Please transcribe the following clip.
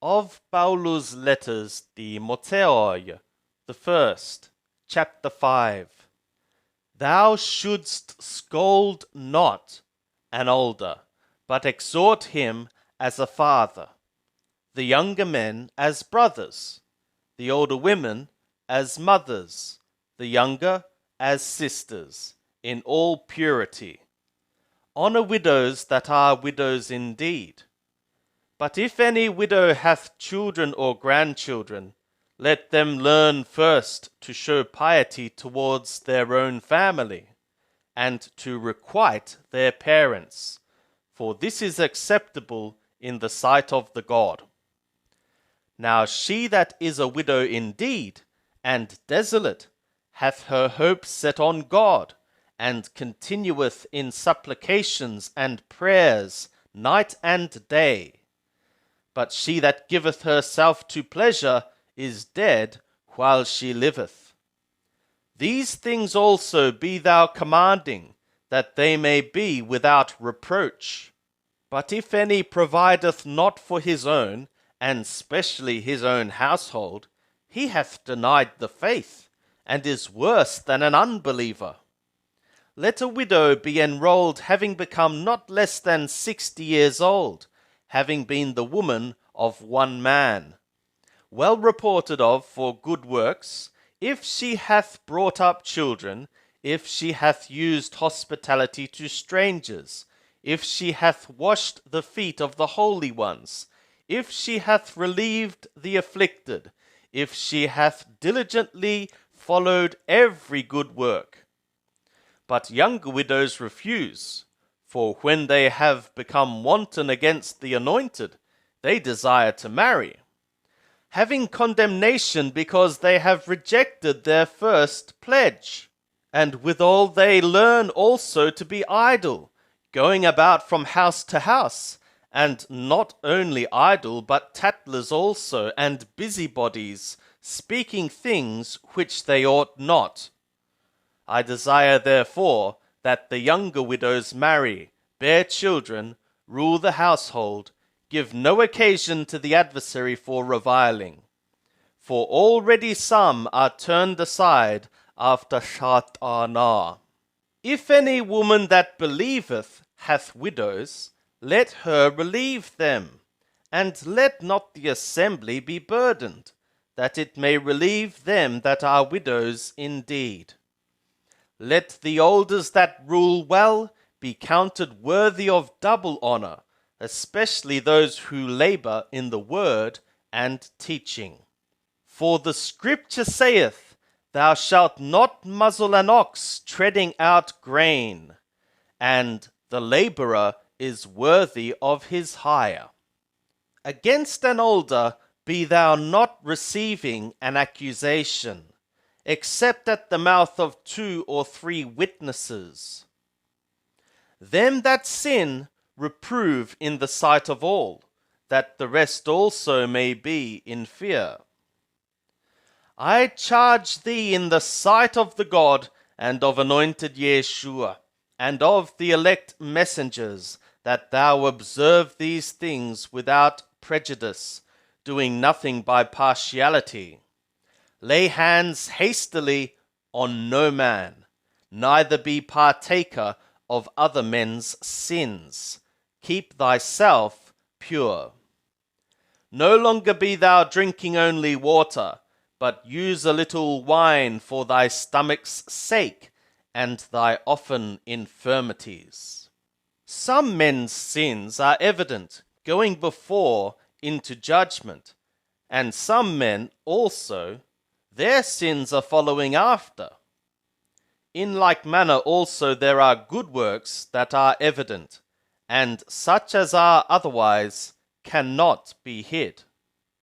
Of Paulus' letters, the Moteoi, the first, chapter 5. Thou shouldst scold not an older, but exhort him as a father, the younger men as brothers, the older women as mothers, the younger as sisters, in all purity. Honor widows that are widows indeed. But if any widow hath children or grandchildren, let them learn first to show piety towards their own family, and to requite their parents, for this is acceptable in the sight of the God. Now she that is a widow indeed, and desolate, hath her hope set on God, and continueth in supplications and prayers night and day. But she that giveth herself to pleasure is dead while she liveth. These things also be thou commanding, that they may be without reproach. But if any provideth not for his own, and specially his own household, he hath denied the faith, and is worse than an unbeliever. Let a widow be enrolled, having become not less than 60 years old, having been the woman of one man, well reported of for good works, if she hath brought up children, if she hath used hospitality to strangers, if she hath washed the feet of the holy ones, if she hath relieved the afflicted, if she hath diligently followed every good work. But younger widows refuse, for when they have become wanton against the anointed, they desire to marry, having condemnation because they have rejected their first pledge. And withal they learn also to be idle, going about from house to house, and not only idle, but tattlers also, and busybodies, speaking things which they ought not. I desire therefore that the younger widows marry, bear children, rule the household, give no occasion to the adversary for reviling. For already some are turned aside after Rationale. If any woman that believeth hath widows, let her relieve them, and let not the assembly be burdened, that it may relieve them that are widows indeed. Let the elders that rule well be counted worthy of double honor, especially those who labor in the word and teaching. For the scripture saith, Thou shalt not muzzle an ox treading out grain, and the laborer is worthy of his hire. Against an older be thou not receiving an accusation, except at the mouth of 2 or 3 witnesses. Them that sin reprove in the sight of all, that the rest also may be in fear. I charge thee in the sight of the God and of anointed Yeshua, and of the elect messengers, that thou observe these things without prejudice, doing nothing by partiality. Lay hands hastily on no man, neither be partaker of other men's sins. Keep thyself pure. No longer be thou drinking only water, but use a little wine for thy stomach's sake, and thy often infirmities. Some men's sins are evident, going before into judgment, and some men also, their sins are following after. In like manner also there are good works that are evident, and such as are otherwise cannot be hid.